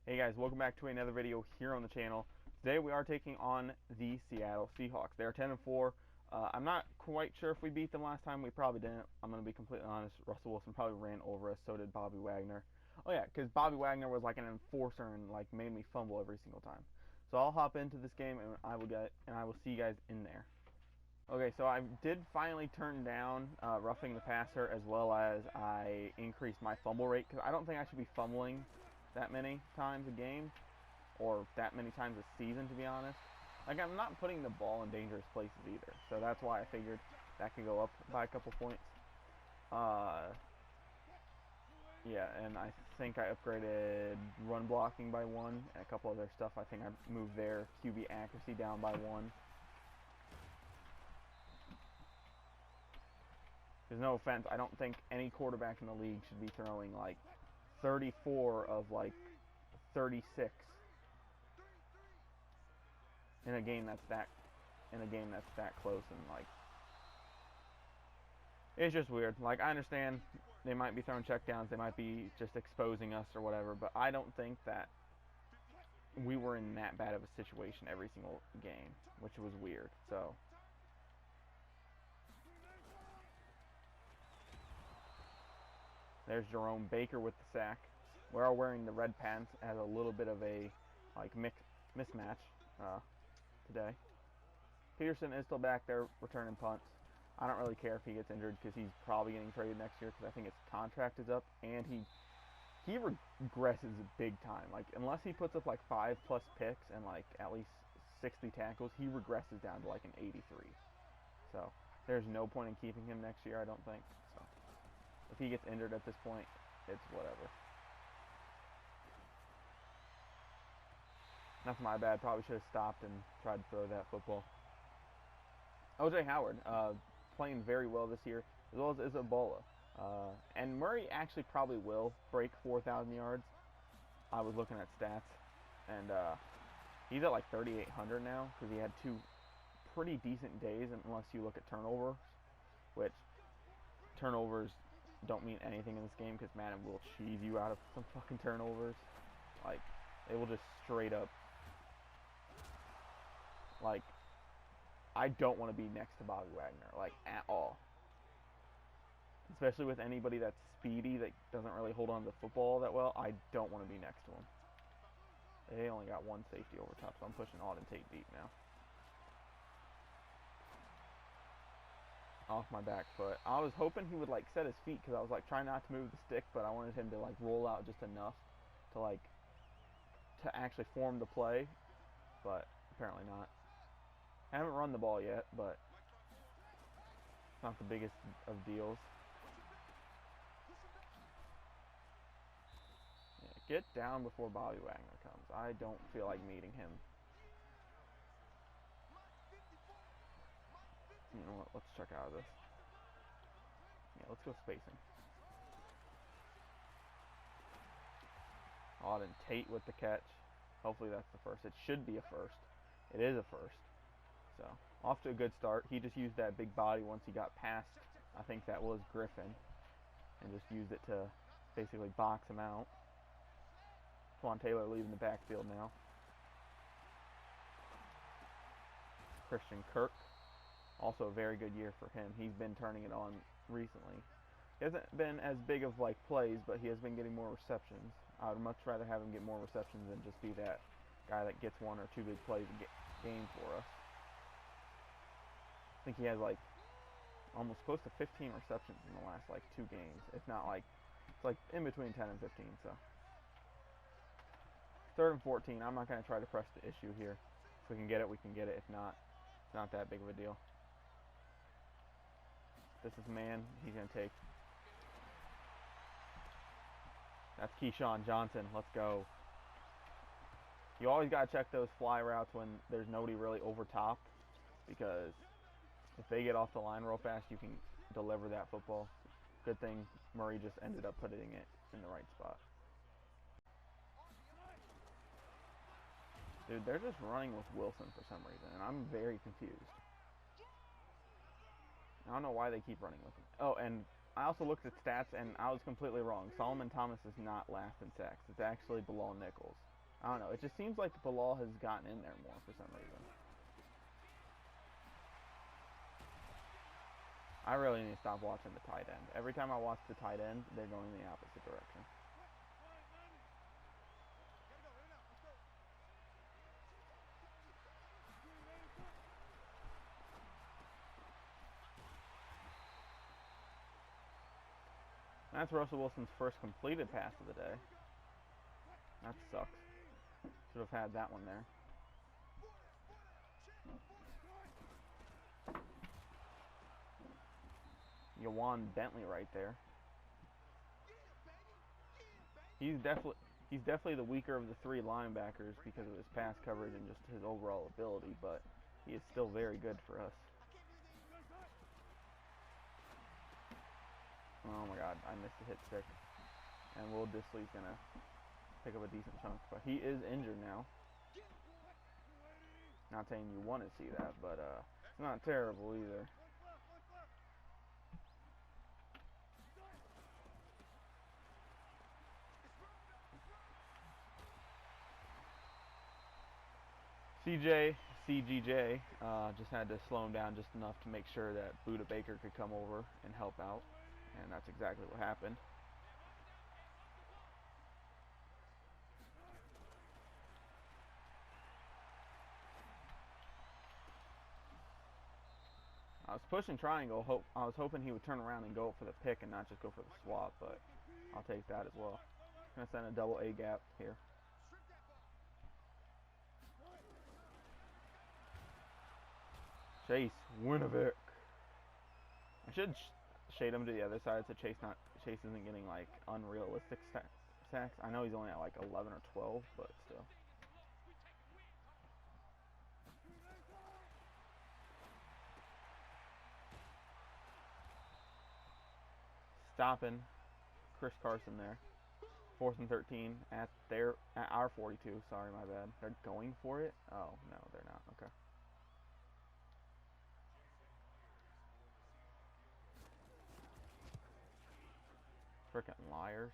Hey guys, welcome back to another video here on the channel. Today we are taking on the Seattle Seahawks. They're 10-4. I'm not quite sure if we beat them last time. We probably didn't. I'm going to be completely honest. Russell Wilson probably ran over us. So did Bobby Wagner. Oh yeah, because Bobby Wagner was like an enforcer and like made me fumble every single time. So I'll hop into this game and I will see you guys in there. Okay, so I did finally turn down roughing the passer, as well as I increased my fumble rate, because I don't think I should be fumbling that many times a game, or that many times a season, to be honest. Like, I'm not putting the ball in dangerous places either, so that's why I figured that could go up by a couple points. Yeah, and I think I upgraded run blocking by 1, and a couple other stuff. I think I moved their QB accuracy down by 1. Because no offense, I don't think any quarterback in the league should be throwing like 34 of like 36 in a game that's that close, and like it's just weird. Like, I understand they might be throwing checkdowns, they might be just exposing us or whatever, but I don't think that we were in that bad of a situation every single game, which was weird. So there's Jerome Baker with the sack. We're all wearing the red pants. It has a little bit of a like mismatch today. Peterson is still back there returning punts. I don't really care if he gets injured, because he's probably getting traded next year, because I think his contract is up, and he regresses big time. Like, unless he puts up like 5+ picks and like at least 60 tackles, he regresses down to like an 83. So there's no point in keeping him next year, I don't think. So if he gets injured at this point, it's whatever. That's my bad. Probably should have stopped and tried to throw that football. O.J. Howard, playing very well this year, as well as Isabella. And Murray actually probably will break 4,000 yards. I was looking at stats, and he's at like 3,800 now, because he had 2 pretty decent days, unless you look at turnovers, which turnovers don't mean anything in this game, because Madden will cheese you out of some fucking turnovers. Like, they will just straight up, like, I don't want to be next to Bobby Wagner, like, at all. Especially with anybody that's speedy, that doesn't really hold on to the football that well. I don't want to be next to him. They only got 1 safety over top, so I'm pushing Auden Tate deep now. Off my back foot. I was hoping he would like set his feet, because I was like trying not to move the stick, but I wanted him to like roll out just enough to like to actually form the play, but apparently not. I haven't run the ball yet, but it's not the biggest of deals. Yeah, get down before Bobby Wagner comes. I don't feel like meeting him. You know what? Let's check out of this. Yeah, let's go spacing. Auden Tate with the catch. Hopefully that's the first. It should be a first. It is a first. So, off to a good start. He just used that big body once he got past, I think that was Griffin, and just used it to basically box him out. Twan Taylor leaving the backfield now. Christian Kirk, also a very good year for him. He's been turning it on recently. He hasn't been as big of like plays, but he has been getting more receptions. I would much rather have him get more receptions than just be that guy that gets 1 or 2 big plays a game for us. I think he has like almost close to 15 receptions in the last like 2 games. If not, like, it's like in between 10 and 15. So 3rd and 14. I'm not going to try to press the issue here. If we can get it, we can get it. If not, it's not that big of a deal. This is man. He's going to take. That's Keyshawn Johnson. Let's go. You always got to check those fly routes when there's nobody really over top, because if they get off the line real fast, you can deliver that football. Good thing Murray just ended up putting it in the right spot. Dude, they're just running with Wilson for some reason, and I'm very confused. I don't know why they keep running with him. Oh, and I also looked at stats, and I was completely wrong. Solomon Thomas is not last in sacks. It's actually Bilal Nichols. I don't know. It just seems like the law has gotten in there more for some reason. I really need to stop watching the tight end. Every time I watch the tight end, they're going in the opposite direction. That's Russell Wilson's first completed pass of the day. That sucks. Should have had that one there. Yawan Bentley right there. He's definitely the weaker of the three linebackers because of his pass coverage and just his overall ability, but he is still very good for us. Oh my god, I missed a hit stick. And Will Dissly's going to pick up a decent chunk, but he is injured now. Not saying you want to see that, but it's not terrible either. CGJ just had to slow him down just enough to make sure that Buda Baker could come over and help out, and that's exactly what happened. I was pushing triangle. I was hoping he would turn around and go for the pick and not just go for the swap, but I'll take that as well. Gonna send a double A gap here. Chase Winovich. I should shade him to the other side so Chase isn't getting like unrealistic sacks. I know he's only at like 11 or 12, but still. Stopping Chris Carson there. 4th and 13 at our 42. Sorry, my bad. They're going for it? Oh, no, they're not. Okay. Frickin' liars.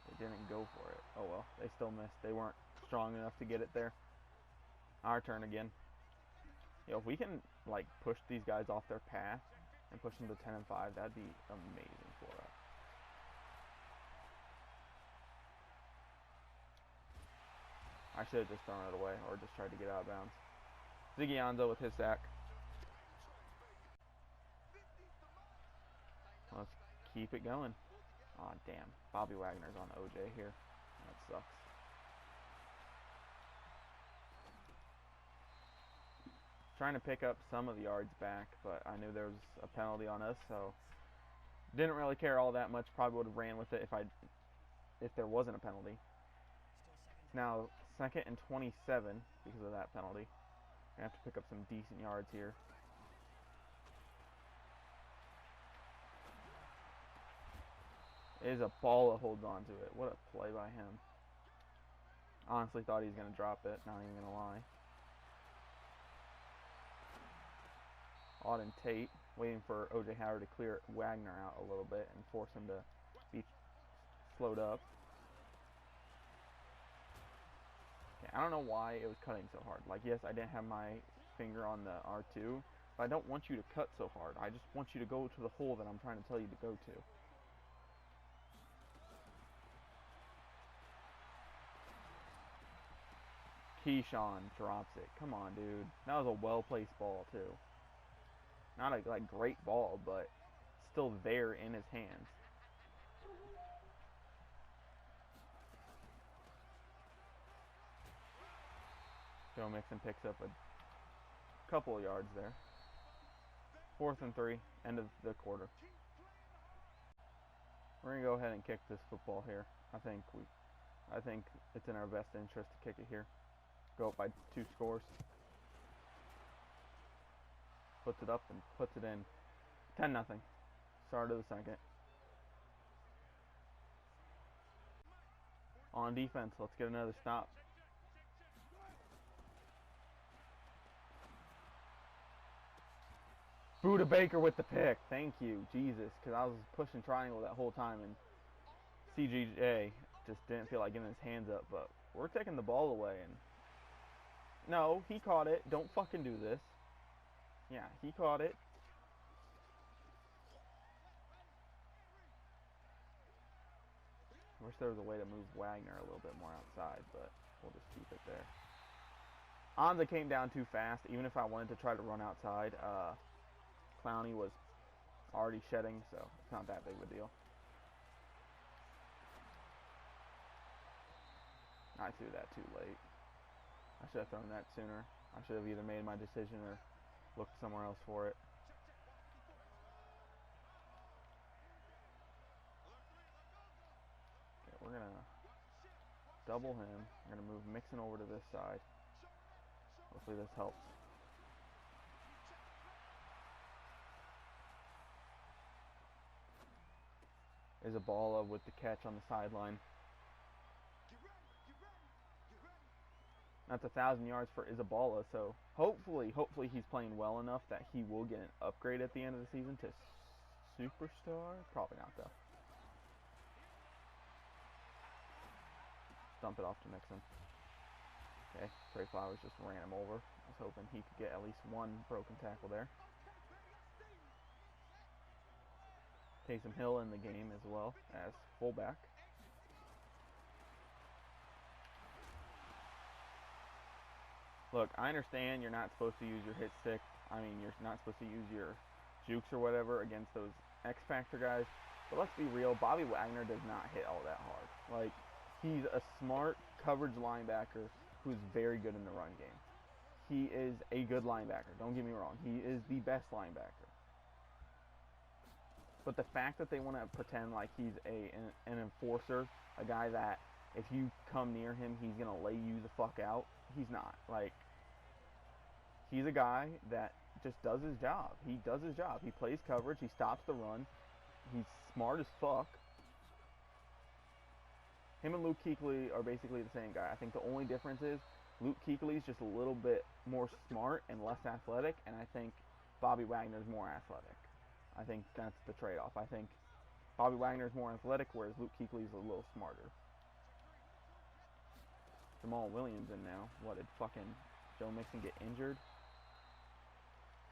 They didn't go for it. Oh well, they still missed. They weren't strong enough to get it there. Our turn again. Yo, if we can like push these guys off their path and push them to 10 and 5, that'd be amazing for us. I should have just thrown it away or just tried to get out of bounds. Ziggy Ansah with his sack. Let's keep it going. Aw, oh, damn. Bobby Wagner's on OJ here. That sucks. Trying to pick up some of the yards back, but I knew there was a penalty on us, so didn't really care all that much. Probably would have ran with it if there wasn't a penalty. It's now 2nd and 27 because of that penalty. I have to pick up some decent yards here. It is a ball that holds on to it. What a play by him. Honestly thought he was going to drop it, not even going to lie. Auden Tate waiting for O.J. Howard to clear Wagner out a little bit and force him to be slowed up. Okay, I don't know why it was cutting so hard. Like, yes, I didn't have my finger on the R2, but I don't want you to cut so hard. I just want you to go to the hole that I'm trying to tell you to go to. Keyshawn drops it. Come on, dude. That was a well-placed ball, too. Not a great ball, but still there in his hands. Joe Mixon picks up a couple of yards there. 4th and 3, end of the quarter. We're gonna go ahead and kick this football here. I think it's in our best interest to kick it here. Go up by 2 scores. Puts it up and puts it in. 10-0. Start of the second. On defense, let's get another stop. Buda Baker with the pick. Thank you, Jesus, because I was pushing triangle that whole time and CGJ just didn't feel like getting his hands up, but we're taking the ball away. And no, he caught it. Don't fucking do this. Yeah, he caught it. I wish there was a way to move Wagner a little bit more outside, but we'll just keep it there. Anza came down too fast. Even if I wanted to try to run outside, Clowney was already shedding, so it's not that big of a deal. I threw that too late. I should have thrown that sooner. I should have either made my decision or looked somewhere else for it. Okay, we're going to double him. We're going to move Mixon over to this side. Hopefully this helps. Isabella with the catch on the sideline. That's 1,000 yards for Isabella, so hopefully he's playing well enough that he will get an upgrade at the end of the season to superstar. Probably not, though. Dump it off to Mixon. Okay, Trey Flowers just ran him over. I was hoping he could get at least one broken tackle there. Taysom Hill in the game as well as fullback. Look, I understand you're not supposed to use your hit stick. I mean, you're not supposed to use your jukes or whatever against those X Factor guys. But let's be real, Bobby Wagner does not hit all that hard. Like, he's a smart coverage linebacker who's very good in the run game. He is a good linebacker. Don't get me wrong. He is the best linebacker. But the fact that they want to pretend like he's an enforcer, a guy that if you come near him, he's going to lay you the fuck out, he's not. Like, he's a guy that just does his job. He does his job. He plays coverage. He stops the run. He's smart as fuck. Him and Luke Kuechly are basically the same guy. I think the only difference is Luke Kuechly is just a little bit more smart and less athletic, and I think Bobby Wagner is more athletic. I think that's the trade-off. I think Bobby Wagner is more athletic, whereas Luke Kuechly is a little smarter. Jamal Williams in now. What, did fucking Joe Mixon get injured?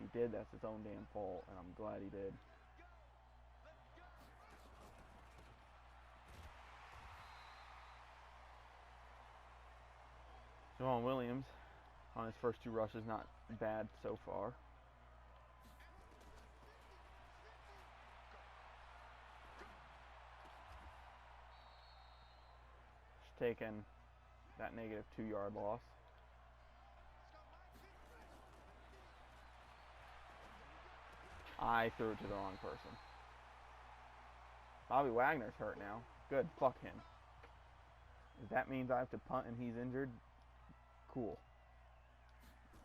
If he did, that's his own damn fault, and I'm glad he did. Jamal Williams on his first two rushes, not bad so far. Just taking that negative 2-yard loss. I threw it to the wrong person. Bobby Wagner's hurt now. Good, fuck him. If that means I have to punt and he's injured, cool.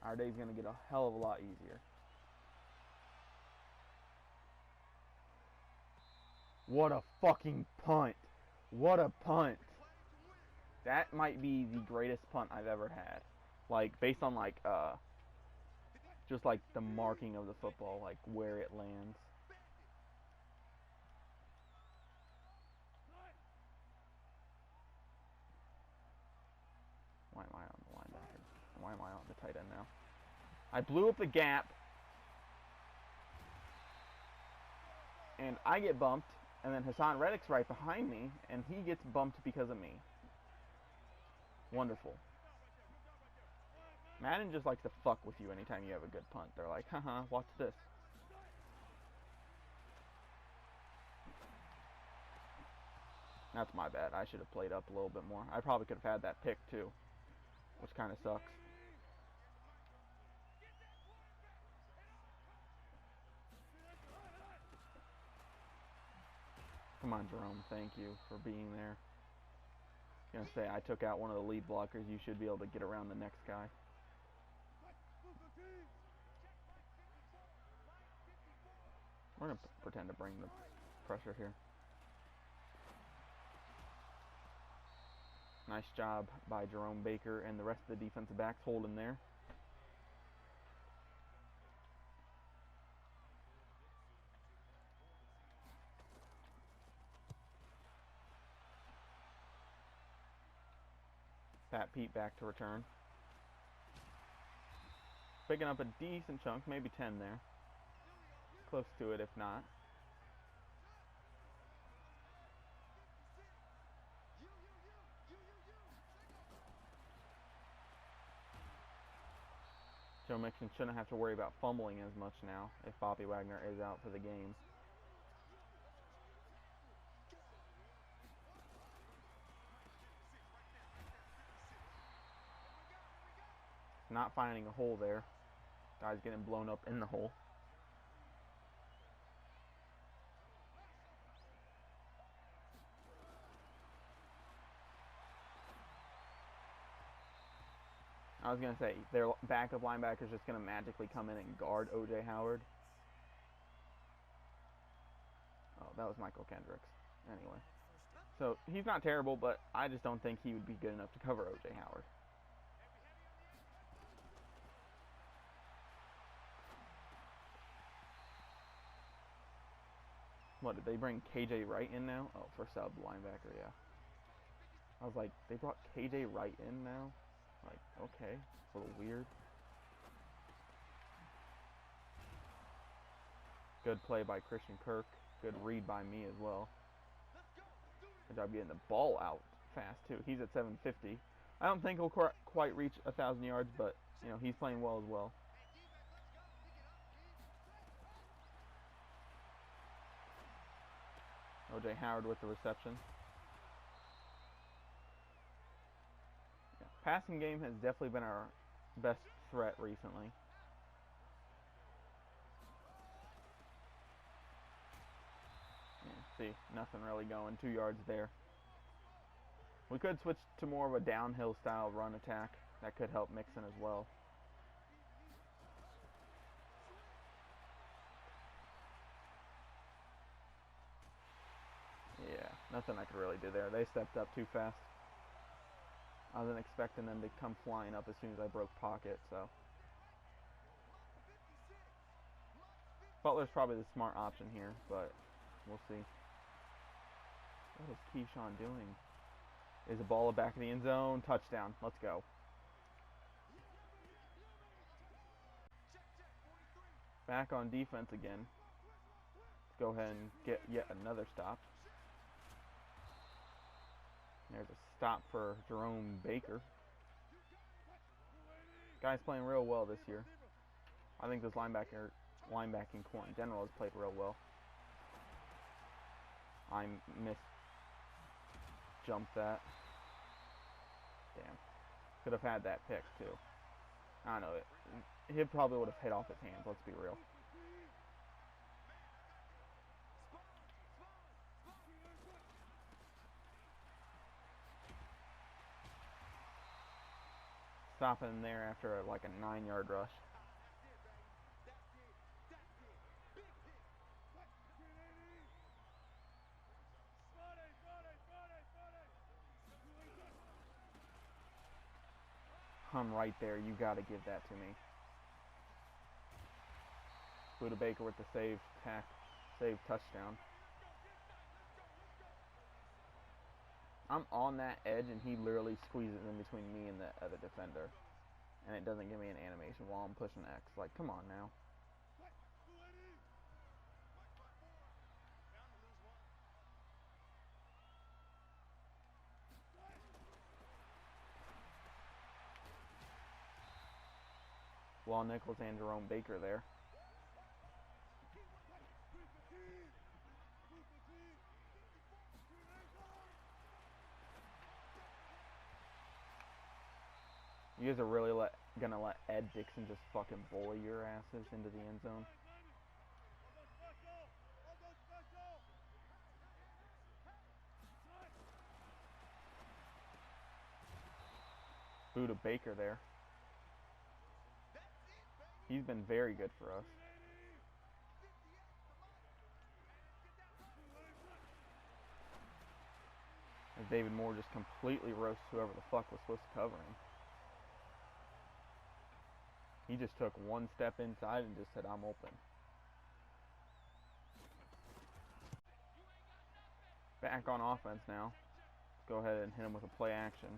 Our day's going to get a hell of a lot easier. What a fucking punt. What a punt. That might be the greatest punt I've ever had. Like, based on, like, just, like, the marking of the football, like, where it lands. Why am I on the linebacker? Why am I on the tight end now? I blew up the gap. And I get bumped. And then Hassan Reddick's right behind me. And he gets bumped because of me. Wonderful. Madden just likes to fuck with you anytime you have a good punt. They're like, haha, watch this. That's my bad. I should have played up a little bit more. I probably could have had that pick too, which kind of sucks. Come on, Jerome. Thank you for being there. I'm going to say, I took out one of the lead blockers. You should be able to get around the next guy. We're going to pretend to bring the pressure here. Nice job by Jerome Baker and the rest of the defensive backs holding there. Pat Pete back to return. Picking up a decent chunk, maybe 10 there. Close to it if not. Joe Mixon shouldn't have to worry about fumbling as much now if Bobby Wagner is out for the game. Not finding a hole there. Guy's getting blown up in the hole. I was going to say, their backup linebacker is just going to magically come in and guard O.J. Howard. Oh, that was Michael Kendricks. Anyway. So, he's not terrible, but I just don't think he would be good enough to cover O.J. Howard. What, did they bring KJ Wright in now? Oh, for sub linebacker, yeah. I was like, they brought KJ Wright in now? Like, okay, it's a little weird. Good play by Christian Kirk. Good read by me as well. Good job getting the ball out fast, too. He's at 750. I don't think he'll quite reach 1,000 yards, but, you know, he's playing well as well. O.J. Howard with the reception. Yeah, passing game has definitely been our best threat recently. Yeah, see, nothing really going. 2 yards there. We could switch to more of a downhill style run attack. That could help Mixon as well. Yeah, nothing I could really do there. They stepped up too fast. I wasn't expecting them to come flying up as soon as I broke pocket, so. Butler's probably the smart option here, but we'll see. What is Keyshawn doing? Isabella back in the end zone. Touchdown. Let's go. Back on defense again. Let's go ahead and get yet another stop. There's a stop for Jerome Baker. Guy's playing real well this year. I think this linebacking core in general has played real well. I jumped that. Damn. Could have had that pick too. I don't know. He probably would have hit off his hands, let's be real. Stopping there after like a 9-yard rush. I'm right there. You got to give that to me. Buda Baker with the save touchdown. I'm on that edge, and he literally squeezes in between me and the other defender. And it doesn't give me an animation while I'm pushing X. Like, come on now. Wall Nichols and Jerome Baker there. You guys are really gonna let Ed Dixon just fucking bully your asses into the end zone? Buda Baker there. He's been very good for us. As David Moore just completely roasts whoever the fuck was supposed to cover him. He just took one step inside and just said, I'm open. Back on offense now. Let's go ahead and hit him with a play action.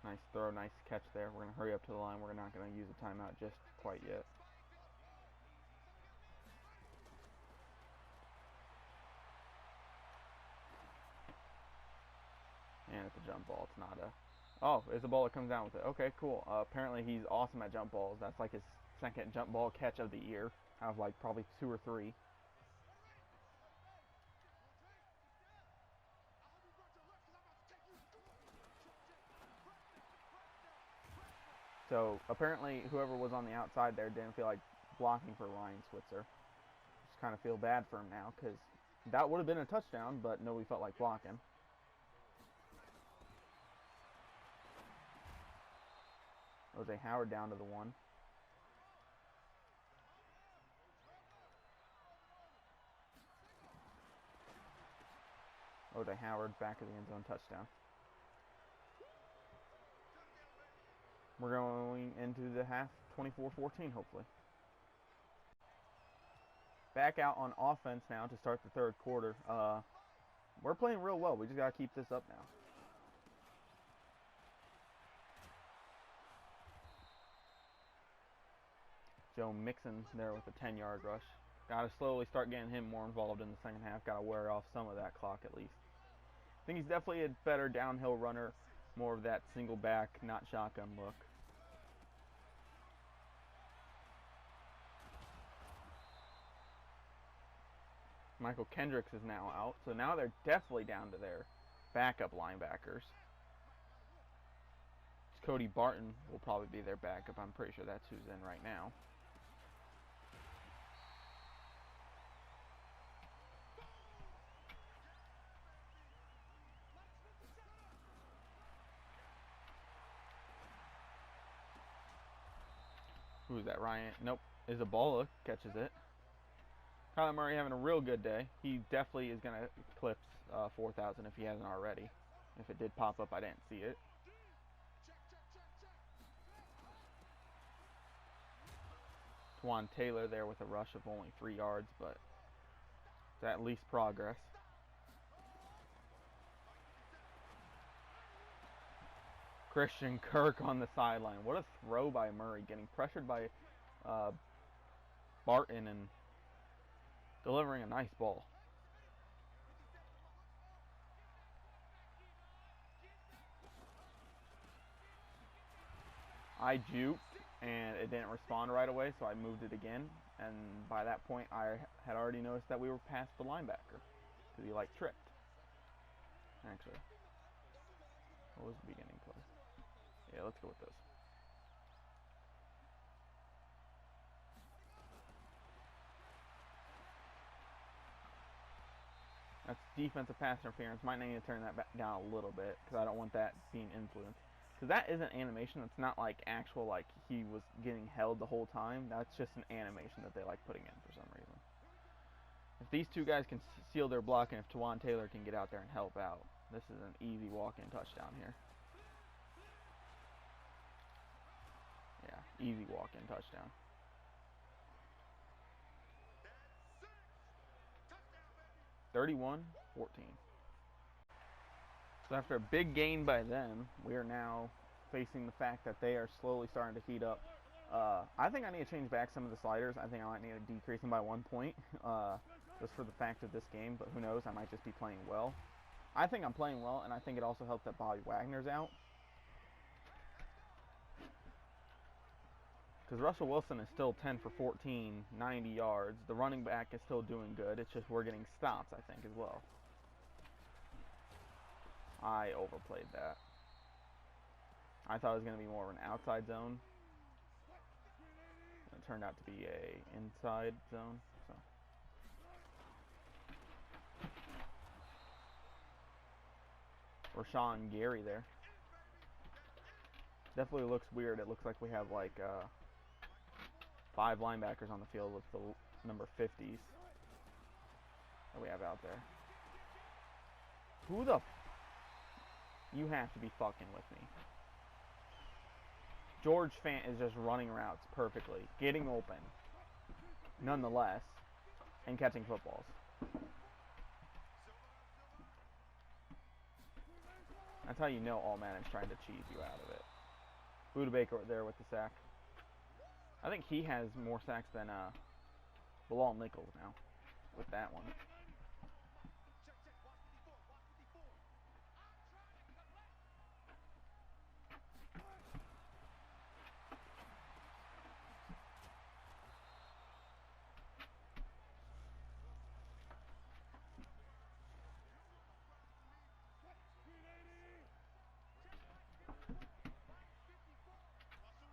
Nice throw, nice catch there. We're going to hurry up to the line. We're not going to use a timeout just quite yet. And it's a jump ball. It's not a... Oh, Isabella comes down with it. Okay, cool. Apparently he's awesome at jump balls. That's like his second jump ball catch of the year. Out of like probably 2 or 3. So apparently whoever was on the outside there didn't feel like blocking for Ryan Switzer. Just kind of feel bad for him now because that would have been a touchdown, but nobody felt like blocking. Jose Howard down to the 1. Jose Howard back of the end zone, touchdown. We're going into the half 24-14, hopefully. Back out on offense now to start the third quarter. We're playing real well. We just got to keep this up now. Joe Mixon there with a 10-yard rush. Got to slowly start getting him more involved in the second half. Got to wear off some of that clock at least. I think he's definitely a better downhill runner. More of that single back, not shotgun look. Michael Kendricks is now out. So now they're definitely down to their backup linebackers. Cody Barton will probably be their backup. I'm pretty sure that's who's in right now. Who's that, Ryan? Nope. Isabella catches it. Kyler Murray having a real good day. He definitely is going to eclipse 4,000 if he hasn't already. If it did pop up, I didn't see it. Twan Taylor there with a rush of only 3 yards, but it's at least progress. Christian Kirk on the sideline. What a throw by Murray, getting pressured by Barton and delivering a nice ball. I juked and it didn't respond right away, so I moved it again. And by that point, I had already noticed that we were past the linebacker because he like tripped. Actually, what was the beginning play? Yeah, let's go with this. That's defensive pass interference. Might need to turn that back down a little bit because I don't want that being influenced. Because that isn't animation. It's not like actual, like he was getting held the whole time. That's just an animation that they like putting in for some reason. If these two guys can seal their block and if Twan Taylor can get out there and help out, this is an easy walk-in touchdown here. Yeah, easy walk-in touchdown. (31-14). So after a big gain by them, we are now facing the fact that they are slowly starting to heat up. I think I need to change back some of the sliders. I think I might need to decrease them by 1 point, just for the fact of this game, but who knows, I might just be playing well. I think I'm playing well, and I think it also helps that Bobby Wagner's out. Because Russell Wilson is still 10 for 14, 90 yards. The running back is still doing good. It's just we're getting stops, I think, as well. I overplayed that. I thought it was going to be more of an outside zone. It turned out to be a inside zone. So. Rashawn Gary there. Definitely looks weird. It looks like we have like 5 linebackers on the field with the number 50s that we have out there. Who the... You have to be fucking with me. George Fant is just running routes perfectly, getting open, nonetheless, and catching footballs. That's how you know all Madden's trying to cheese you out of it. Buda Baker there with the sack. I think he has more sacks than Bilal Nichols now with that one.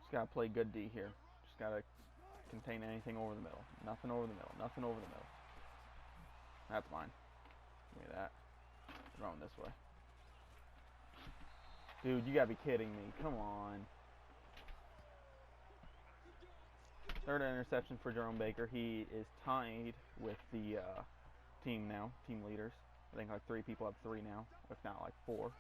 Just gotta play good D here. Just gotta contain anything over the middle. Nothing over the middle. Nothing over the middle. That's mine. Give me that. Throwing this way. Dude, you gotta be kidding me. Come on. Third interception for Jerome Baker. He is tied with the team now. Team leaders. I think like 3 people have 3 now. If not like 4.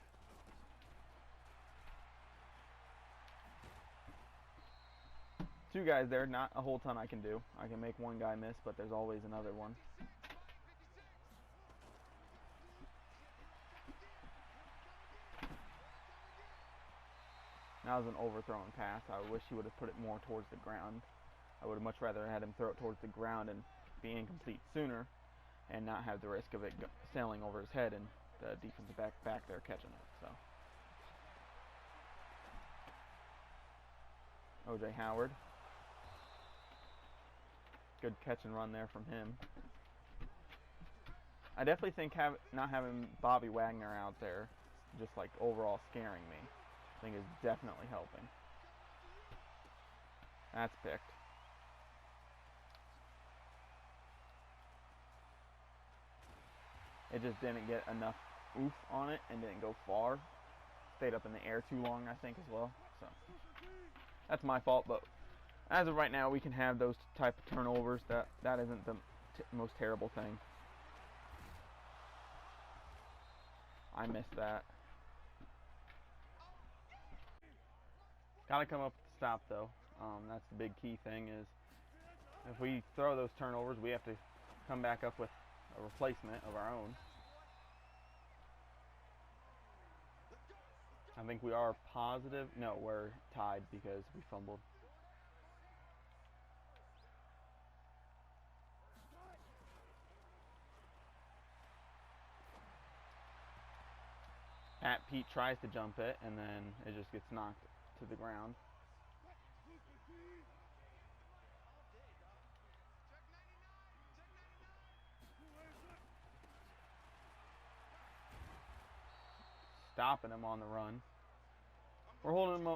Two guys there, not a whole ton I can do. I can make one guy miss, but there's always another one. That was an overthrown pass. I wish he would have put it more towards the ground. I would have much rather had him throw it towards the ground and be incomplete sooner and not have the risk of it sailing over his head and the defensive back there catching it. So, O.J. Howard. Good catch and run there from him. I definitely think not having Bobby Wagner out there, just like overall scaring me, I think is definitely helping. That's picked. It just didn't get enough oof on it and didn't go far. Stayed up in the air too long, I think, as well. So that's my fault, but as of right now, we can have those type of turnovers. That isn't the most terrible thing. I missed that. Gotta come up with the stop, though. That's the big key thing is if we throw those turnovers, we have to come back up with a replacement of our own. I think we are positive. No, we're tied because we fumbled. Pat Pete tries to jump it, and then it just gets knocked to the ground. Stopping him on the run. We're holding him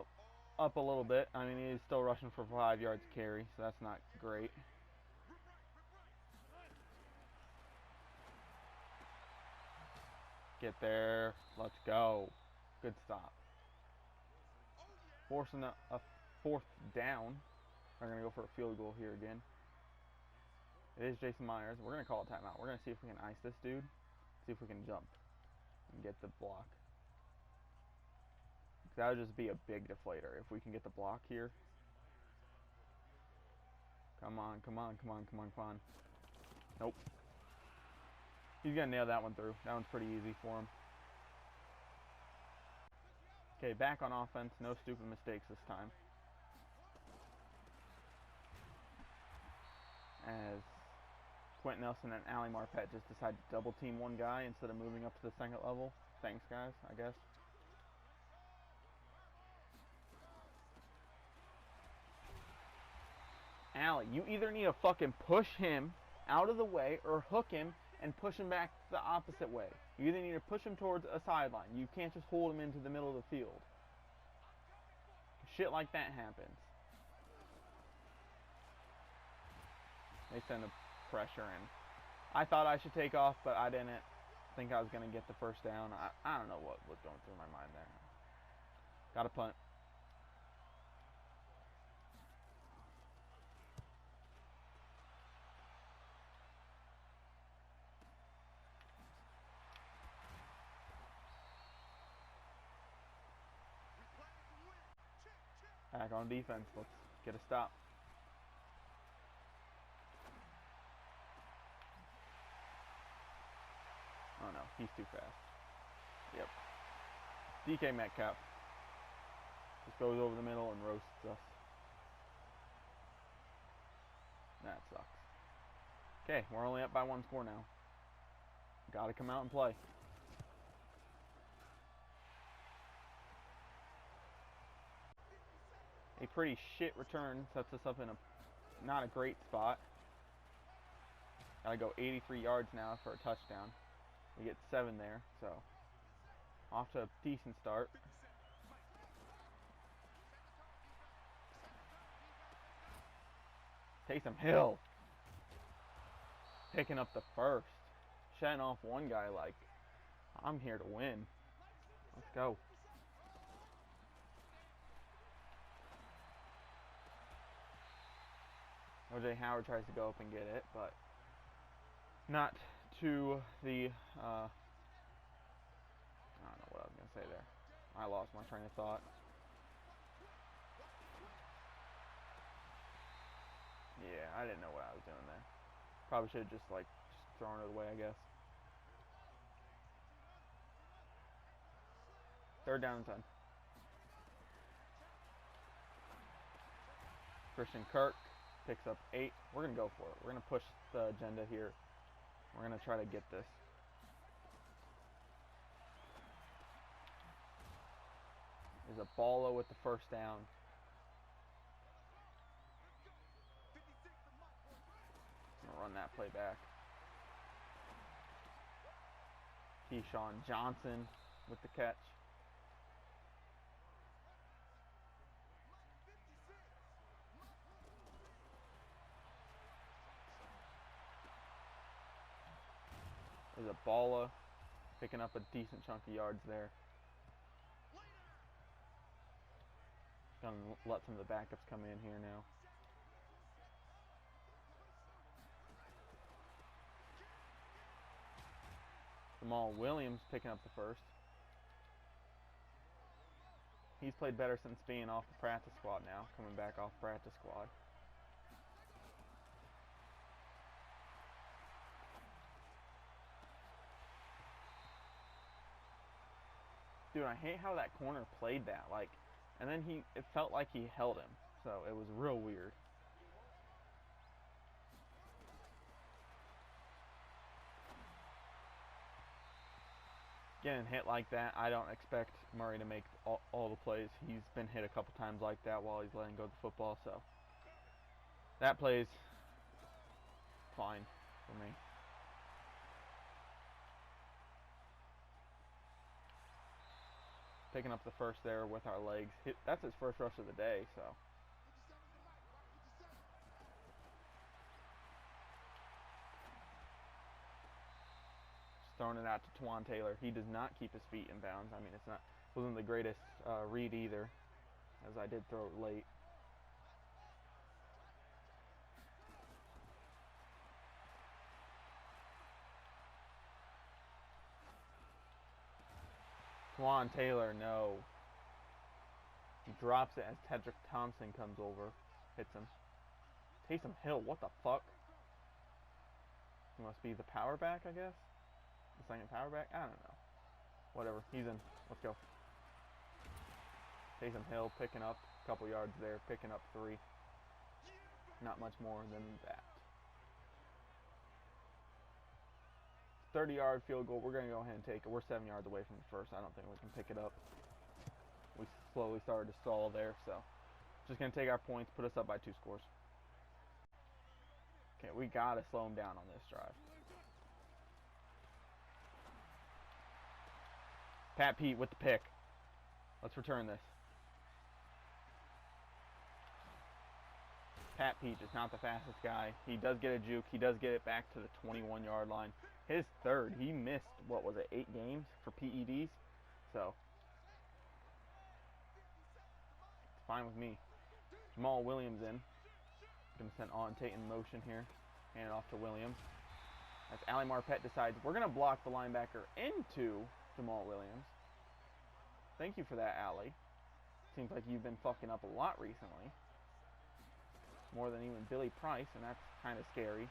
up a little bit. I mean, he's still rushing for 5 yards carry, so that's not great. Get there. Let's go. Good stop. Forcing a 4th down. We're going to go for a field goal here again. It is Jason Myers. We're going to call a timeout. We're going to see if we can ice this dude. See if we can jump and get the block. That would just be a big deflator if we can get the block here. Come on, come on, come on, come on, come on. Nope. He's going to nail that one through. That one's pretty easy for him. Okay, back on offense. No stupid mistakes this time. As Quentin Nelson and Ali Marpet just decide to double team one guy instead of moving up to the second level. Thanks, guys, I guess. Allie, you either need to fucking push him out of the way or hook him and push him back the opposite way. You either need to push him towards a sideline. You can't just hold him into the middle of the field. Shit like that happens. They send a pressure in. I thought I should take off, but I didn't think I was going to get the first down. I don't know what was going through my mind there. Got to punt. Back on defense. Let's get a stop. Oh no, he's too fast. Yep. DK Metcalf just goes over the middle and roasts us. That sucks. Okay, we're only up by 1 score now. Gotta come out and play. A pretty shit return sets us up in a not a great spot. Gotta go 83 yards now for a touchdown. We get 7 there, so off to a decent start. Taysom Hill picking up the first. Shutting off one guy like, I'm here to win. Let's go. O.J. Howard tries to go up and get it, but not to the, I don't know what I was going to say there. I lost my train of thought. Yeah, I didn't know what I was doing there. Probably should have just thrown it away, I guess. 3rd down and 10. Christian Kirk picks up 8. We're going to go for it. We're going to push the agenda here. We're going to try to get this. Isabella with the 1st down. I'm going to run that play back. Keyshawn Johnson with the catch. Isabella picking up a decent chunk of yards there. Gonna let some of the backups come in here now. Jamal Williams picking up the first. He's played better since being off the practice squad now, coming back off practice squad. Dude, I hate how that corner played that. And then it felt like he held him. So it was real weird. Getting hit like that, I don't expect Murray to make all the plays. He's been hit a couple times like that while he's letting go of the football. So that play's fine for me. Picking up the first there with our legs. That's his first rush of the day, so. Just throwing it out to Twan Taylor. He does not keep his feet in bounds. I mean, wasn't the greatest read either, as I did throw it late. Twan Taylor, no. He drops it as Tedrick Thompson comes over, hits him. Taysom Hill, what the fuck? He must be the power back, I guess? The 2nd power back? I don't know. Whatever, he's in. Let's go. Taysom Hill picking up a couple yards there, picking up 3. Not much more than that. 30-yard field goal. We're going to go ahead and take it. We're 7 yards away from the first. I don't think we can pick it up. We slowly started to stall there, so just going to take our points, put us up by 2 scores. Okay, we got to slow them down on this drive. Pat Pete with the pick. Let's return this. Pat Pete is not the fastest guy. He does get a juke. He does get it back to the 21-yard line. His 3rd. He missed, what was it, 8 games for PEDs? So, it's fine with me. Jamal Williams in. Going to send on Tate in motion here. Hand it off to Williams. As Ali Marpet decides, we're going to block the linebacker into Jamal Williams. Thank you for that, Ali. Seems like you've been fucking up a lot recently. More than even Billy Price, and that's kind of scary.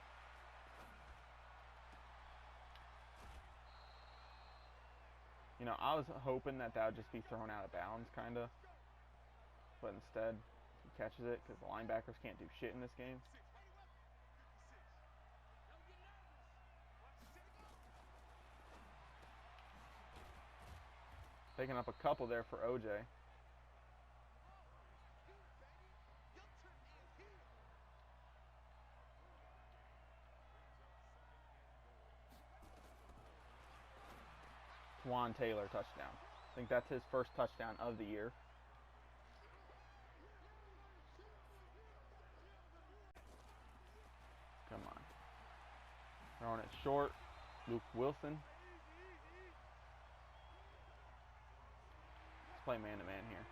You know, I was hoping that would just be thrown out of bounds, kind of. But instead, he catches it because the linebackers can't do shit in this game. Picking up a couple there for OJ. Juan Taylor touchdown. I think that's his first touchdown of the year. Come on. Throwing it short. Luke Wilson. Let's play man-to-man here.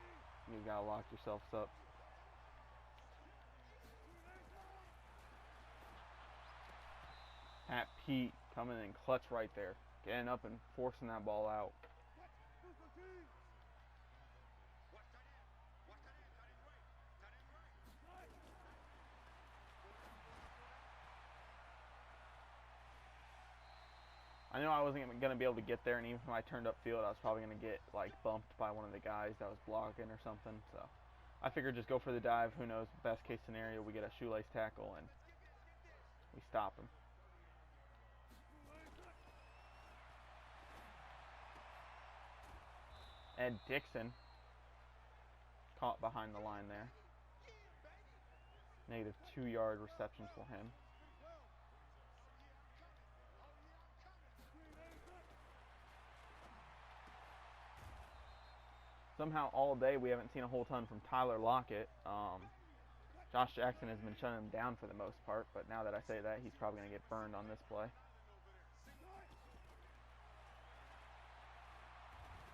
You gotta lock yourselves up. Pat Pete coming in clutch right there. Getting up and forcing that ball out. I knew I wasn't going to be able to get there, and even if I turned upfield, I was probably going to get like bumped by one of the guys that was blocking or something. So I figured just go for the dive. Who knows? Best case scenario, we get a shoelace tackle and we stop him. Ed Dixon caught behind the line there. Negative 2-yard reception for him. Somehow all day we haven't seen a whole ton from Tyler Lockett. Josh Jackson has been shutting him down for the most part, but now that I say that, he's probably going to get burned on this play.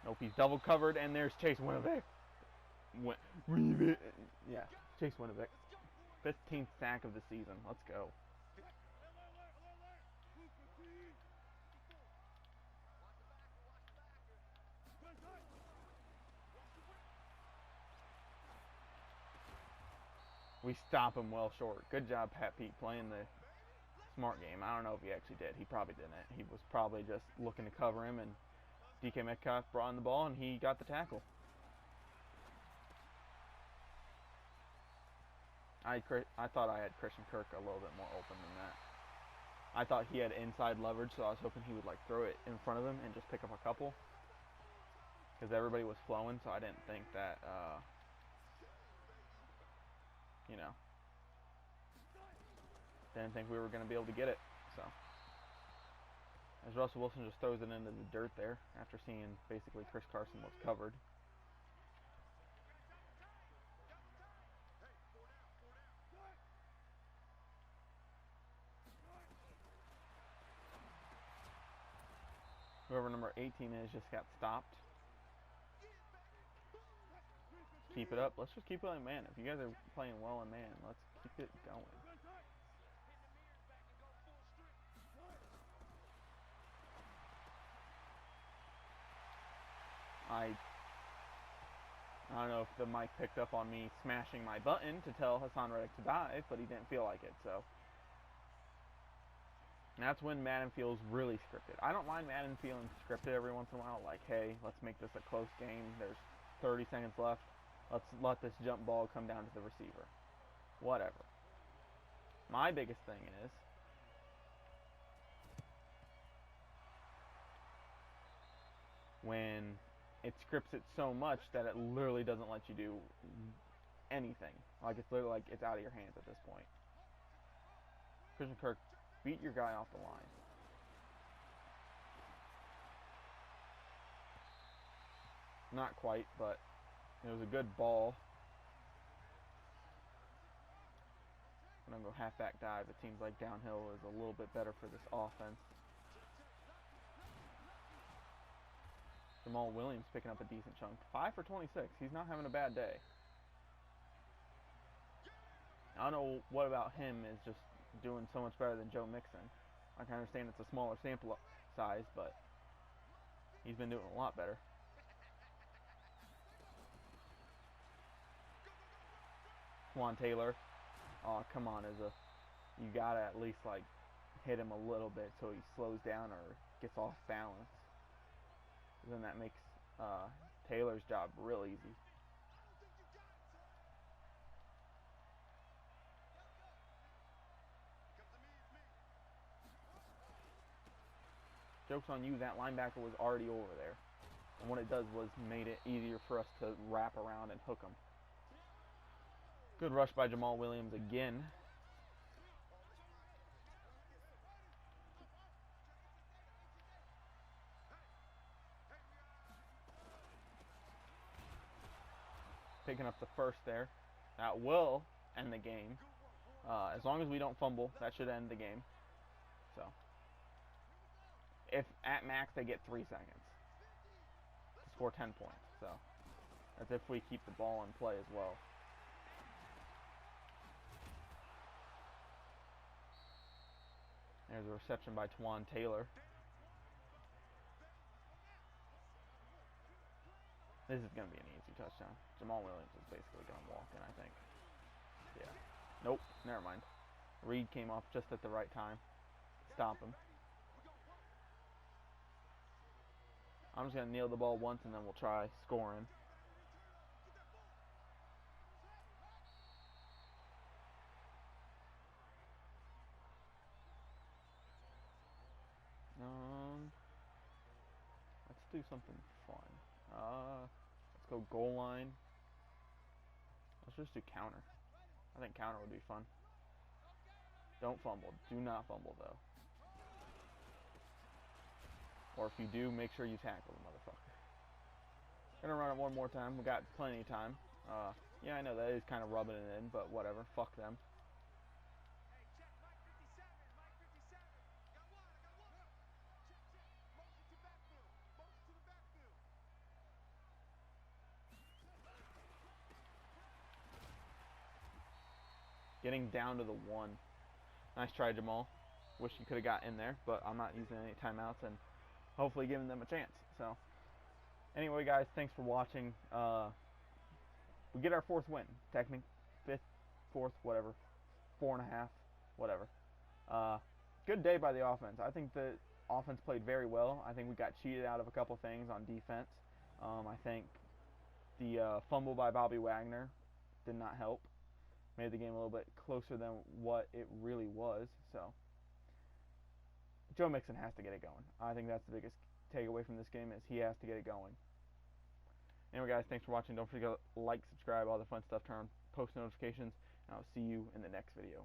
Nope, he's double covered, and there's Chase Winovich. Yeah, Chase Winovich. 15th sack of the season. Let's go. We stop him well short. Good job, Pat Pete, playing the smart game. I don't know if he actually did. He probably didn't. He was probably just looking to cover him, and DK Metcalf brought in the ball, and he got the tackle. I thought I had Christian Kirk a little bit more open than that. I thought he had inside leverage, so I was hoping he would like throw it in front of him and just pick up a couple. Because everybody was flowing, so I didn't think that, you know, didn't think we were going to be able to get it. So, as Russell Wilson just throws it into the dirt there after seeing basically Chris Carson was covered. Whoever number 18 is just got stopped. Keep it up. Let's just keep playing man. If you guys are playing well in man, let's keep it going. I don't know if the mic picked up on me smashing my button to tell Hassan Reddick to dive, but he didn't feel like it, so. And that's when Madden feels really scripted. I don't mind Madden feeling scripted every once in a while, like, hey, let's make this a close game. There's 30 seconds left. Let's let this jump ball come down to the receiver. Whatever. My biggest thing is when it scripts it so much that it literally doesn't let you do anything. Like, it's literally like it's out of your hands at this point. Christian Kirk, beat your guy off the line. Not quite, but it was a good ball. I'm going to go halfback dive. It seems like downhill is a little bit better for this offense. Jamal Williams picking up a decent chunk. 5 for 26. He's not having a bad day. I don't know what about him is just doing so much better than Joe Mixon. I can understand it's a smaller sample size, but he's been doing a lot better. Juan Taylor. Oh, come on, you gotta at least like hit him a little bit so he slows down or gets off balance. then that makes Taylor's job real easy. Joke's on you, that linebacker was already over there. And what it does was made it easier for us to wrap around and hook him. Good rush by Jamal Williams again. Picking up the first there. That will end the game. As long as we don't fumble, that should end the game. So, if at max they get 3 seconds to score 10 points. So, that's if we keep the ball in play as well. There's a reception by Twan Taylor. This is going to be an easy touchdown. Jamal Williams is basically going to walk in, I think. Yeah. Nope, never mind. Reed came off just at the right time. Stop him. I'm just going to kneel the ball once and then we'll try scoring. Let's do something fun. Let's go goal line. Let's just do counter. I think counter would be fun. Don't fumble. Do not fumble, though. Or if you do, make sure you tackle the motherfucker. Gonna run it one more time. We got plenty of time. Yeah, I know that is kind of rubbing it in, but whatever. Fuck them. Getting down to the 1. Nice try, Jamal. Wish you could have got in there, but I'm not using any timeouts and hopefully giving them a chance. So, anyway, guys, thanks for watching. We get our 4th win. Technically, 5th, 4th, whatever. 4.5, whatever. Good day by the offense. I think the offense played very well. I think we got cheated out of a couple things on defense. I think the fumble by Bobby Wagner did not help. Made the game a little bit closer than what it really was. So, Joe Mixon has to get it going. I think that's the biggest takeaway from this game is he has to get it going. Anyway, guys, thanks for watching. Don't forget to like, subscribe, all the fun stuff. Turn on post notifications, and I'll see you in the next video.